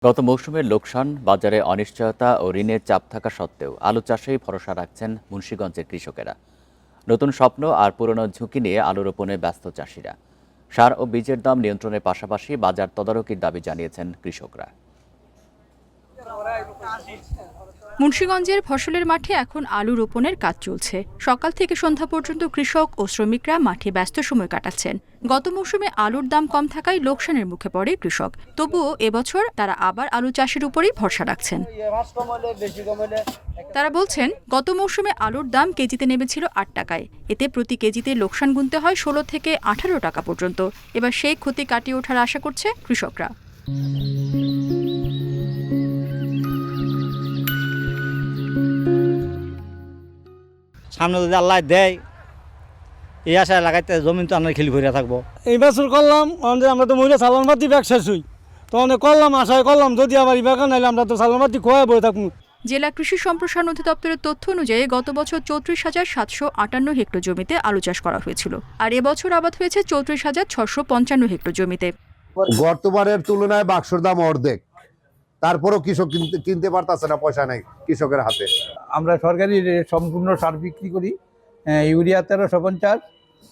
গত মৌসুমের লোকসান, বাজারে অনিশ্চয়তা ও ঋণের চাপ থাকা সত্ত্বেও আলু চাষেই ভরসা রাখছেন মুন্সিগঞ্জের কৃষকেরা। নতুন স্বপ্ন আর পুরনো ঝুঁকি নিয়ে আলু রোপণে ব্যস্ত চাষিরা। সার ও বীজের দাম নিয়ন্ত্রণের পাশাপাশি বাজার তদারকির দাবি জানিয়েছেন কৃষকরা। মুন্সিগঞ্জের ফসলের মাঠে এখন আলু রোপণের কাজ চলছে। সকাল থেকে সন্ধ্যা পর্যন্ত কৃষক ও শ্রমিকরা মাঠে ব্যস্ত সময় কাটাচ্ছেন। গত মৌসুমে আলুর দাম কম থাকায় লোকসানের মুখে পড়ে কৃষক। তবুও এবছর তারা আবার আলু চাষের উপরেই ভরসা রাখছেন। তারা বলছেন, গত মৌসুমে আলুর দাম কেজিতে নেমেছিল ৮ টাকায়। এতে প্রতি কেজিতে লোকসান গুনতে হয় ১৬ থেকে ১৮ টাকা পর্যন্ত। এবার সেই ক্ষতি কাটিয়ে ওঠার আশা করছে কৃষকরা। সামনে যদি আল্লাহ দেয়, এই আশায় লাগাইতে জমিন তো আমরা খেলি ভরিয়া থাকবো। এই বছর করলাম, আমরা তো মহিলা সালান পাতি ব্যবসা শুই, তখন করলাম আশায় করলাম, যদি আবার ইবাকা নাইলে আমরা তো সালান পাতি খোয়া বয়ে থাকবো। জেলা কৃষি সম্প্রসারণ অধিদপ্তরের তথ্য অনুযায়ী গত বছর ৩৪,৭৫৮ হেক্টর জমিতে আলু চাষ করা হয়েছিল, আর এবছর আবাদ হয়েছে ৩৪,৬৫৫ হেক্টর জমিতে। গতবারের তুলনায় বাক্সর দাম অর্ধেক, তারপরও কৃষক কিনতে পারতেছে না, পয়সা নাই কৃষকের হাতে। আমরা সরকারি সম্পূর্ণ সার বিক্রি করি, ইউরিয়া ১৩৫০,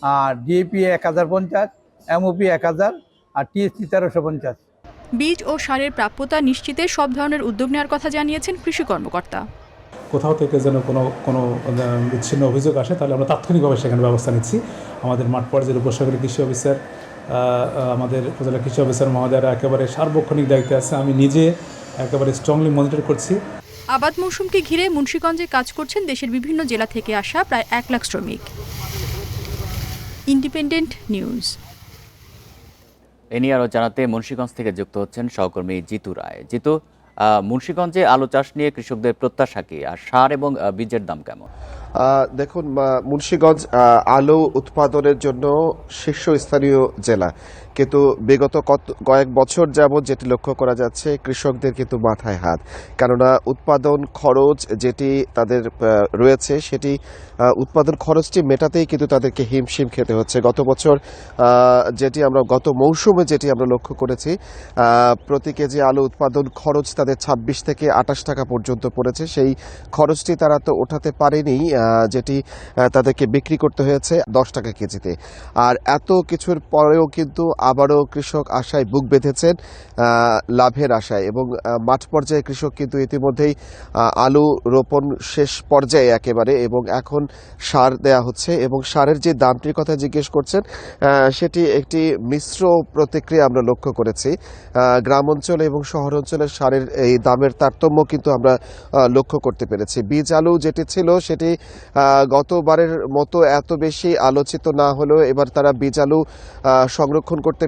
আর ডিএপি ১০৫০, এমওপি ১০০০, আর টিএসপি ১৩৫০। বীজ ও সারের প্রাপ্যতা নিশ্চিতে সব ধরনের উদ্যোগ নেওয়ার কথা জানিয়েছেন কৃষি কর্মকর্তা। কোথাও থেকে যেন কোনো বিচ্ছিন্ন অভিযোগ আসে, তাহলে আমরা তাৎক্ষণিকভাবে সেখানে ব্যবস্থা নিচ্ছি। আমাদের মাঠ পর্যায়ের উপসাগরী কৃষি অফিসার, আমাদের উপজেলা কৃষি অফিসার মহোদয়রা একেবারে সার্বক্ষণিক দায়িত্বে আছে। আমি নিজে একেবারে স্ট্রংলি মনিটর করছি। আবাদ মৌসুমকে ঘিরে মুন্সিগঞ্জে কাজ করছেন দেশের বিভিন্ন জেলা থেকে আসা প্রায় ১ লাখ শ্রমিক। Independent news. এ নিয়ে আরও জানাতে মুন্সিগঞ্জ থেকে যুক্ত হচ্ছেন সহকর্মী জিতু রায়। জিতু, মুন্সিগঞ্জে আলু চাষ নিয়ে কৃষকদের প্রত্যাশা কি, আর সার এবং বীজের দাম কেমন? দেখুন, মুন্সিগঞ্জ আলু উৎপাদনের জন্য শীর্ষস্থানীয় জেলা, কিন্তু বিগত কয়েক বছর যাবৎ যেটি লক্ষ্য করা যাচ্ছে, কৃষকদের কিন্তু মাথায় হাত। কেননা উৎপাদন খরচ যেটি তাদের রয়েছে, সেটি উৎপাদন খরচটি মেটাতেই কিন্তু তাদেরকে হিমশিম খেতে হচ্ছে। গত বছর যেটি আমরা গত মৌসুমে যেটি আমরা লক্ষ্য করেছি, প্রতি কেজি আলু উৎপাদন খরচ তাদের ২৬ থেকে ২৮ টাকা পর্যন্ত পড়েছে। সেই খরচটি তারা তো ওঠাতে পারেনি, যেটি তাদেরকে বিক্রি করতে হয়েছে ১০ টাকা কেজিতে। আর এত কিছুর পরেও কিন্তু আবারও কৃষক আশায় বুক বেঁধেছেন, লাভের আশায়। এবং মাঠ পর্যায়ে কৃষক কিন্তু ইতিমধ্যেই আলু রোপণ শেষ পর্যায়ে একেবারে, এবং এখন সার দেয়া হচ্ছে। এবং সারের যে দামটির কথা জিজ্ঞেস করছেন, সেটি একটি মিশ্র প্রতিক্রিয়া আমরা লক্ষ্য করেছি। গ্রাম অঞ্চলে এবং শহর অঞ্চলের সারের এই দামের তারতম্য কিন্তু আমরা লক্ষ্য করতে পেরেছি। বীজ আলু যেটি ছিল, সেটি গতবারের মতো এত বেশি আলোচিত না হলেও এবার তারা বীজ আলু সংরক্ষণ করতে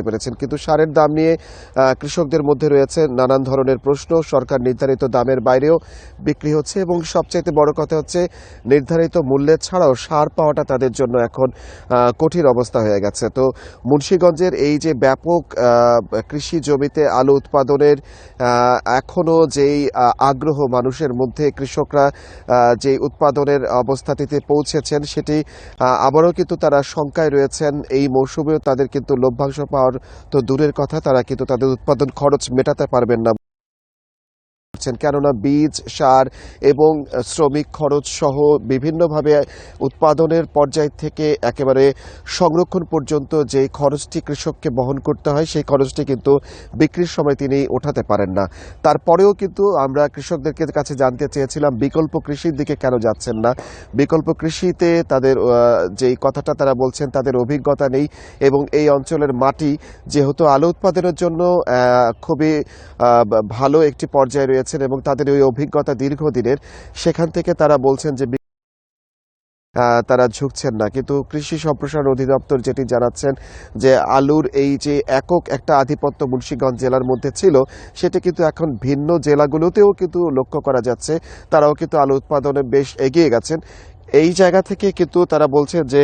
পেরেছেন। কিন্তু সারের দাম নিয়ে কৃষকদের মধ্যে রয়েছে নানান ধরনের প্রশ্ন। সরকার নির্ধারিত দামের বাইরেও বিক্রি হচ্ছে, এবং সবচাইতে বড় কথা হচ্ছে, নির্ধারিত মূল্যের ছাড়াও সার পাওয়াটা তাদের জন্য এখন কঠিন অবস্থা হয়ে গেছে। তো মুন্সিগঞ্জের এই যে ব্যাপক কৃষি জমিতে আলু উৎপাদনের এখনও যেই আগ্রহ মানুষের মধ্যে, কৃষকরা যে উৎপাদনের অবস্থাটিতে পৌঁছেছেন, সেটি আবারও কিন্তু তারা শঙ্কায় রয়েছেন। এই মৌসুমেও তাদের কিন্তু লভ্যাংশ পাওয়ার তো দূরের কথা, তারা কিন্তু তাদের উৎপাদন খরচ মেটাতে পারবেন না, কেননা বীজ, সার এবং শ্রমিক খরচ সহ বিভিন্নভাবে উৎপাদনের পর্যায় থেকে একেবারে সংরক্ষণ পর্যন্ত যে খরচটি কৃষককে বহন করতে হয়, সেই খরচটি কিন্তু বিক্রির সময় তিনি ওঠাতে পারেন না। তারপরেও কিন্তু আমরা কৃষকদের কাছে জানতে চেয়েছিলাম, বিকল্প কৃষির দিকে কেন যাচ্ছেন না। বিকল্প কৃষিতে তাদের যেই কথাটা তারা বলছেন, তাদের অভিজ্ঞতা নেই, এবং এই অঞ্চলের মাটি যেহেতু আলু উৎপাদনের জন্য খুবই ভালো একটি পর্যায়ে রয়েছে, এবং তাদের ওই অভিজ্ঞতা দীর্ঘদিনের, সেখান থেকে তারা বলছেন যে তারা ঝুঁকছেন না। কিন্তু কৃষি সম্প্রসারণ অধিদপ্তর যেটি জানাচ্ছেন, যে আলুর এই যে একক একটা আধিপত্য মুন্সিগঞ্জ জেলার মধ্যে ছিল, সেটা কিন্তু এখন ভিন্ন জেলাগুলোতেও কিন্তু লক্ষ্য করা যাচ্ছে। তারাও কিন্তু আলু উৎপাদনে বেশ এগিয়ে গেছেন। এই জায়গা থেকে কিন্তু তারা বলছেন যে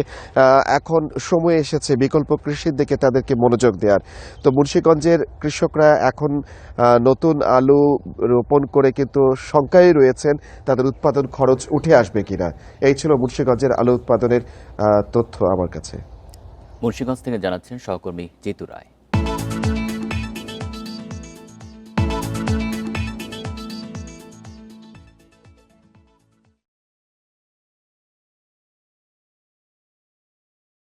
এখন সময় এসেছে বিকল্প কৃষির দিকে তাদেরকে মনোযোগ দেওয়ার। তো মুন্সিগঞ্জের কৃষকরা এখন নতুন আলু রোপণ করে কিন্তু শঙ্কায় রয়েছেন, তাদের উৎপাদন খরচ উঠে আসবে কিনা। এই ছিল মুন্সিগঞ্জের আলু উৎপাদনের তথ্য আমার কাছে। মুন্সিগঞ্জ থেকে জানাচ্ছেন সহকর্মী জিতু রায়।